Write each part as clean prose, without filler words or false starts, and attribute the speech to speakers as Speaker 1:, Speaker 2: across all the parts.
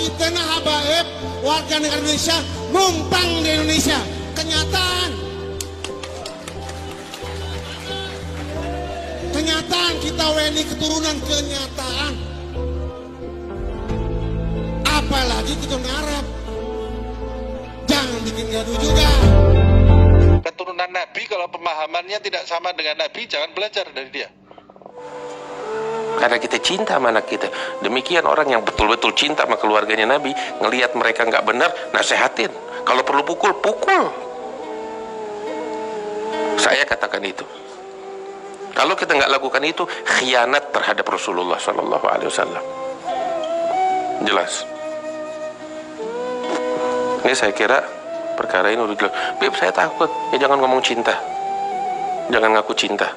Speaker 1: kita nah habaib warga negara Indonesia numpang di Indonesia. Kenyataan kita WNI keturunan kenyataan. Apalagi kita ngarap. Jangan bikin gaduh juga.
Speaker 2: Keturunan Nabi kalau pemahamannya tidak sama dengan Nabi, jangan belajar dari dia.
Speaker 3: Karena kita cinta sama anak kita. Demikian orang yang betul-betul cinta sama keluarganya Nabi, ngelihat mereka nggak benar, nasehatin. Kalau perlu pukul, pukul. Saya katakan itu. Kalau kita nggak lakukan itu, khianat terhadap Rasulullah Sallallahu Alaihi Wasallam. Jelas. Ini saya kira perkara ini udah jelas. Beb, saya takut. Ya jangan ngomong cinta. Jangan ngaku cinta.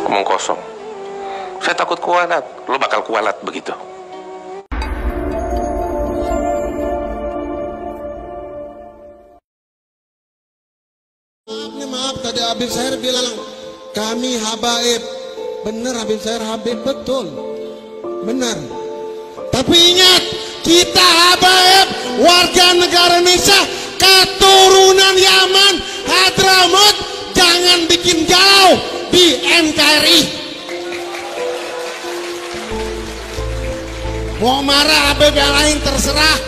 Speaker 3: Ngomong kosong. Saya takut kualat. Lo bakal kualat begitu.
Speaker 1: Maaf, tadi Habib Syahir bilang kami habaib. Benar, Habib Syahir habib, betul. Benar. Tapi ingat, kita habaib warga negara Indonesia keturunan Yaman, Hadramut. Jangan bikin galau di NKRI. Mau marah Habib yang lain terserah.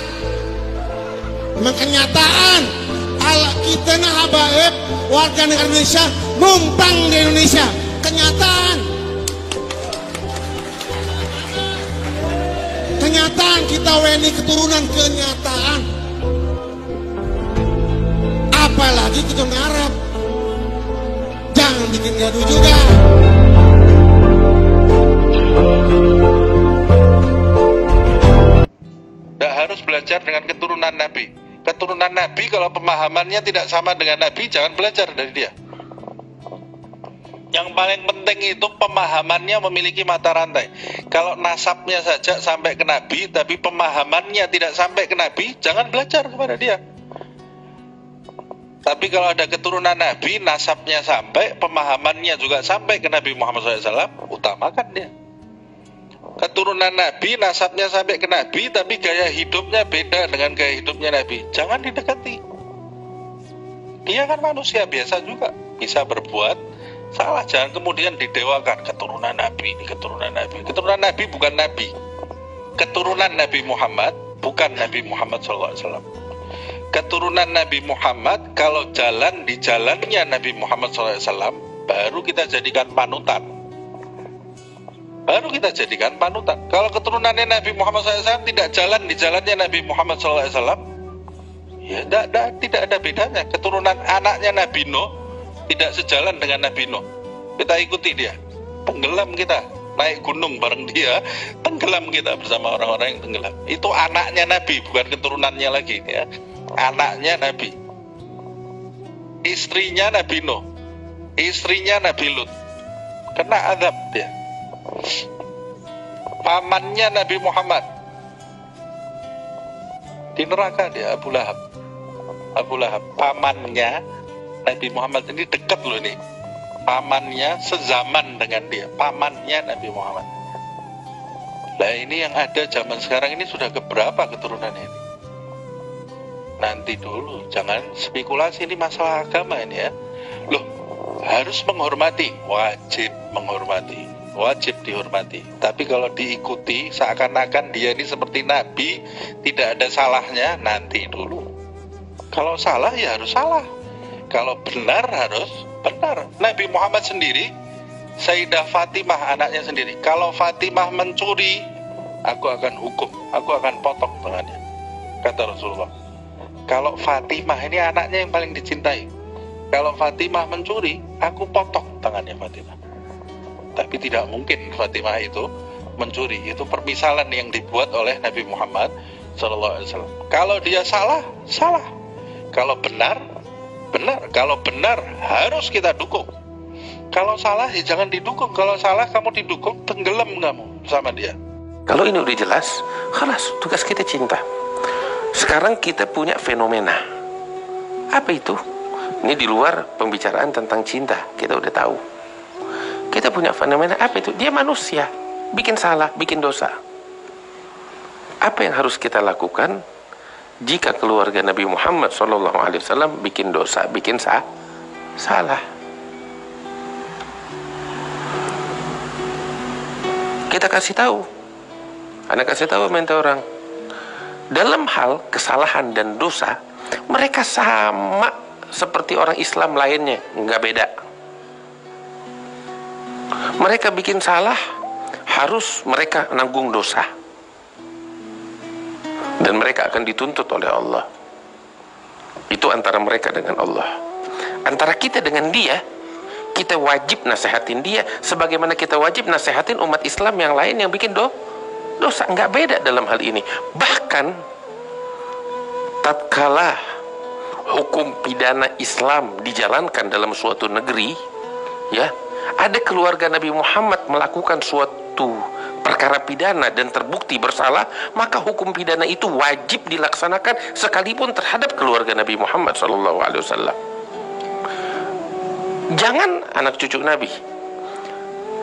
Speaker 1: Memang kenyataan kita nah habaib warga negara Indonesia numpang di Indonesia. Kenyataan kita WNI keturunan kenyataan. Apalagi kita ngarap. Jangan bikin gaduh juga.
Speaker 2: Tidak harus belajar dengan keturunan Nabi. Keturunan Nabi kalau pemahamannya tidak sama dengan Nabi, jangan belajar dari dia. Yang paling penting itu pemahamannya memiliki mata rantai. Kalau nasabnya saja sampai ke Nabi, tapi pemahamannya tidak sampai ke Nabi, jangan belajar kepada dia. Tapi kalau ada keturunan Nabi, nasabnya sampai, pemahamannya juga sampai ke Nabi Muhammad SAW, utamakan dia. Keturunan Nabi, nasabnya sampai ke Nabi, tapi gaya hidupnya beda dengan gaya hidupnya Nabi, jangan didekati. Dia kan manusia biasa juga, bisa berbuat salah. Jangan kemudian didewakan keturunan Nabi, ini keturunan Nabi. Keturunan Nabi bukan Nabi. Keturunan Nabi Muhammad bukan Nabi Muhammad SAW. Keturunan Nabi Muhammad kalau jalan di jalannya Nabi Muhammad SAW, baru kita jadikan panutan. Baru kita jadikan panutan. Kalau keturunannya Nabi Muhammad SAW tidak jalan di jalannya Nabi Muhammad SAW, ya tidak ada bedanya. Keturunan anaknya Nabi Nuh tidak sejalan dengan Nabi Nuh, kita ikuti dia, tenggelam kita. Naik gunung bareng dia, tenggelam kita bersama orang-orang yang tenggelam. Itu anaknya Nabi, bukan keturunannya lagi ya. Anaknya Nabi. Istrinya Nabi Nuh, istrinya Nabi Lut, kena azab dia. Pamannya Nabi Muhammad di neraka dia, Abu Lahab. Abu Lahab, pamannya Nabi Muhammad ini dekat loh ini. Pamannya sezaman dengan dia, pamannya Nabi Muhammad. Nah ini yang ada zaman sekarang ini sudah keberapa keturunan ini? Nanti dulu, jangan spekulasi, ini masalah agama ini ya. Loh, harus menghormati, wajib menghormati, wajib dihormati. Tapi kalau diikuti seakan-akan dia ini seperti Nabi, tidak ada salahnya, nanti dulu. Kalau salah ya harus salah, kalau benar harus benar. Nabi Muhammad sendiri, Sayyidah Fatimah anaknya sendiri, kalau Fatimah mencuri, aku akan hukum, aku akan potong tangannya, kata Rasulullah. Kalau Fatimah ini anaknya yang paling dicintai, kalau Fatimah mencuri, aku potong tangannya Fatimah. Tapi tidak mungkin Fatimah itu mencuri. Itu permisalan yang dibuat oleh Nabi Muhammad SAW. Kalau dia salah, salah. Kalau benar, benar. Kalau benar, harus kita dukung. Kalau salah, ya jangan didukung. Kalau salah, kamu didukung, tenggelam kamu sama dia.
Speaker 3: Kalau ini udah jelas, khalas, tugas kita cinta. Sekarang kita punya fenomena. Apa itu? Ini di luar pembicaraan tentang cinta, kita udah tahu. Kita punya fenomena apa itu? Dia manusia, bikin salah, bikin dosa. Apa yang harus kita lakukan jika keluarga Nabi Muhammad SAW bikin dosa, bikin salah? Kita kasih tahu. Anak kasih tahu minta orang. Dalam hal kesalahan dan dosa, mereka sama seperti orang Islam lainnya, nggak beda. Mereka bikin salah, harus mereka nanggung dosa. Dan mereka akan dituntut oleh Allah. Itu antara mereka dengan Allah. Antara kita dengan dia, kita wajib nasihatin dia sebagaimana kita wajib nasihatin umat Islam yang lain yang bikin dosa. Nggak beda dalam hal ini. Bahkan tatkala hukum pidana Islam dijalankan dalam suatu negeri, ya, ada keluarga Nabi Muhammad melakukan suatu perkara pidana dan terbukti bersalah, maka hukum pidana itu wajib dilaksanakan sekalipun terhadap keluarga Nabi Muhammad SAW. Jangan anak cucu Nabi,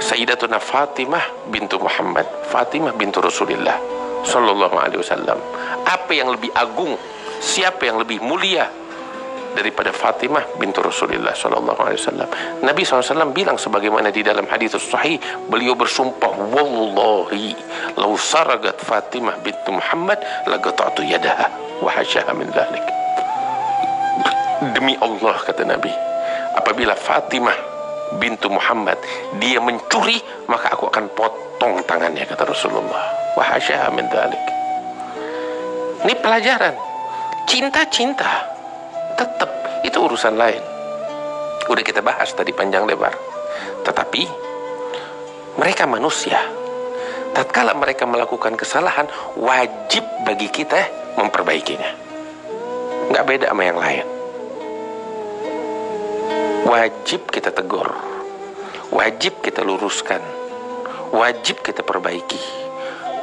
Speaker 3: Sayyidatuna Fatimah bintu Muhammad, Fatimah bintu Rasulullah Sallallahu Alaihi Wasallam. Apa yang lebih agung, siapa yang lebih mulia daripada Fatimah bintu Rasulullah Sallallahu Alaihi Wasallam? Nabi SAW bilang sebagaimana di dalam hadis sahih, beliau bersumpah, wallahi lau saragat Fatimah bintu Muhammad lagata'tu yadaha wa hasyaha min dzalik. Demi Allah, kata Nabi, apabila Fatimah bintu Muhammad dia mencuri, maka aku akan potong tangannya, kata Rasulullah. Wa hasyaha min dzalik. Ini pelajaran. Cinta tetap itu urusan lain. Udah kita bahas tadi panjang lebar. Tetapi mereka manusia. Tatkala mereka melakukan kesalahan, wajib bagi kita memperbaikinya. Nggak beda sama yang lain. Wajib kita tegur, wajib kita luruskan, wajib kita perbaiki.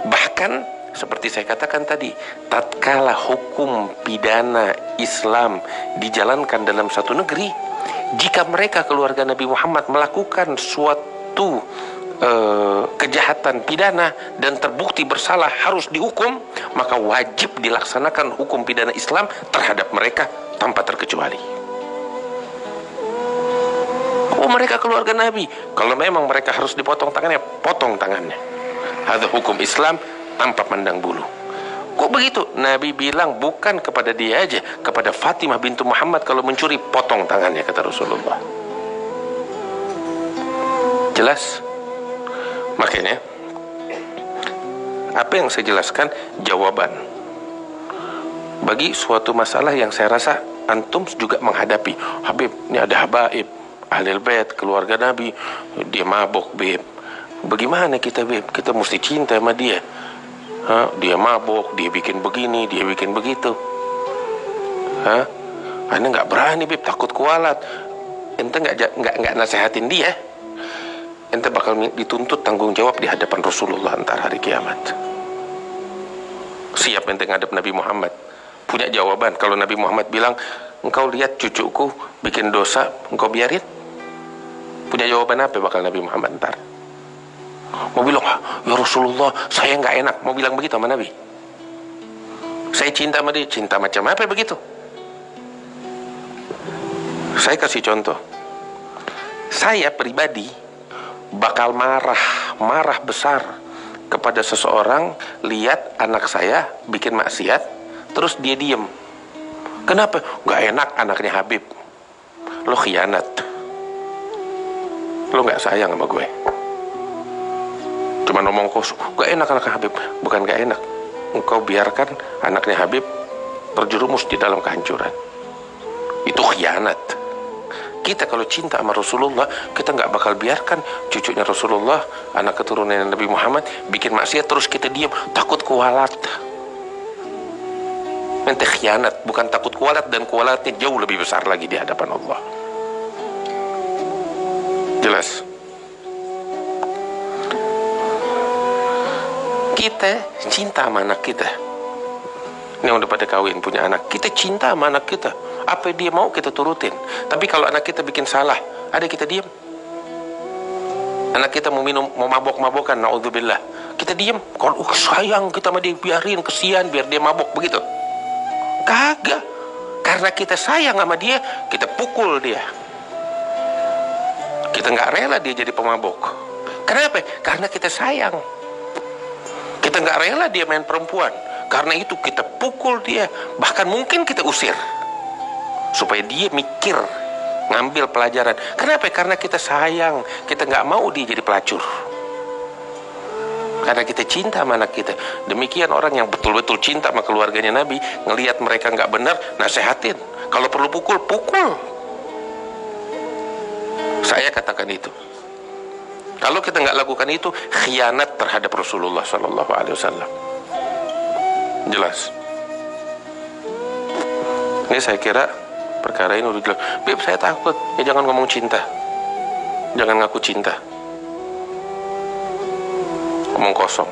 Speaker 3: Bahkan seperti saya katakan tadi, tatkala hukum pidana Islam dijalankan dalam satu negeri, jika mereka keluarga Nabi Muhammad melakukan suatu kejahatan pidana dan terbukti bersalah harus dihukum, maka wajib dilaksanakan hukum pidana Islam terhadap mereka tanpa terkecuali. Oh, mereka keluarga Nabi, kalau memang mereka harus dipotong tangannya, potong tangannya. Ada hukum Islam tanpa pandang bulu. Kok begitu? Nabi bilang bukan kepada dia aja, kepada Fatimah bintu Muhammad kalau mencuri, potong tangannya, kata Rasulullah. Jelas? Makanya apa yang saya jelaskan jawaban bagi suatu masalah yang saya rasa antum juga menghadapi. Habib, ini ada habaib Ahlul Bait, keluarga Nabi, dia mabok, Beb. Bagaimana kita, Beb? Kita mesti cinta sama dia. Dia mabok, dia bikin begini, dia bikin begitu. Anda nggak berani, Beb, takut kualat. Ente nggak nasehatin dia, ente bakal dituntut tanggung jawab di hadapan Rasulullah antar hari kiamat. Siap ente ngadep Nabi Muhammad, punya jawaban. Kalau Nabi Muhammad bilang, engkau lihat cucuku bikin dosa, engkau biarin? Punya jawaban apa bakal Nabi Muhammad ntar? Mau bilang, ya Rasulullah, saya nggak enak. Mau bilang begitu sama Nabi? Saya cinta sama dia, cinta macam apa begitu? Saya kasih contoh. Saya pribadi bakal marah besar kepada seseorang lihat anak saya bikin maksiat, terus dia diem. Kenapa? Nggak enak anaknya Habib. Lo khianat. Lo nggak sayang sama gue. Cuma ngomong kosong, gak enak anaknya Habib. Bukan gak enak, engkau biarkan anaknya Habib terjerumus di dalam kehancuran. Itu khianat. Kita kalau cinta sama Rasulullah, kita nggak bakal biarkan cucunya Rasulullah, anak keturunan Nabi Muhammad, bikin maksiat terus kita diam, takut kualat. Nanti khianat, bukan takut kualat, dan kualatnya jauh lebih besar lagi di hadapan Allah. Jelas? Kita cinta sama anak kita. Ini yang udah pada kawin punya anak, kita cinta sama anak kita. Apa dia mau kita turutin. Tapi kalau anak kita bikin salah, ada kita diam? Anak kita mau minum, mau mabok-mabokan, naudzubillah, kita kita diam? Kalau sayang kita sama dia, biarin, kesian, biar dia mabok begitu? Kagak. Karena kita sayang sama dia, kita pukul dia. Kita nggak rela dia jadi pemabok. Kenapa? Karena kita sayang. Kita nggak rela dia main perempuan. Karena itu kita pukul dia. Bahkan mungkin kita usir. Supaya dia mikir, ngambil pelajaran. Kenapa? Karena kita sayang. Kita nggak mau dia jadi pelacur. Karena kita cinta sama anak kita. Demikian orang yang betul-betul cinta sama keluarganya Nabi, ngelihat mereka nggak benar, nasehatin. Kalau perlu pukul, pukul. Saya katakan itu. Kalau kita nggak lakukan itu, khianat terhadap Rasulullah Sallallahu Alaihi Wasallam. Jelas. Ini saya kira perkara ini udah jelas. Beb, saya takut. Ya jangan ngomong cinta. Jangan ngaku cinta. Ngomong kosong.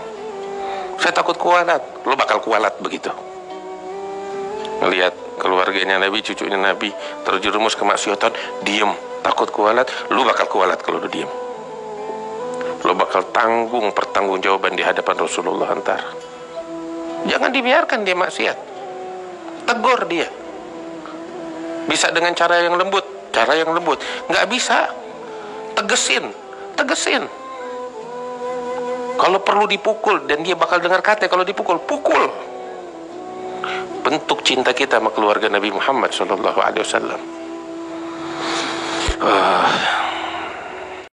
Speaker 3: Saya takut kualat. Lo bakal kualat begitu. Ngelihat keluarganya Nabi, cucunya Nabi terjerumus kemaksiatan, diem, takut kualat. Lo bakal kualat kalau lo diem. Lo bakal tanggung pertanggungjawaban di hadapan Rasulullah antar. Jangan dibiarkan dia maksiat. Tegur dia. Bisa dengan cara yang lembut. Cara yang lembut. Nggak bisa. Tegesin. Tegesin. Kalau perlu dipukul, dan dia bakal dengar kata kalau dipukul, pukul. Bentuk cinta kita sama keluarga Nabi Muhammad SAW.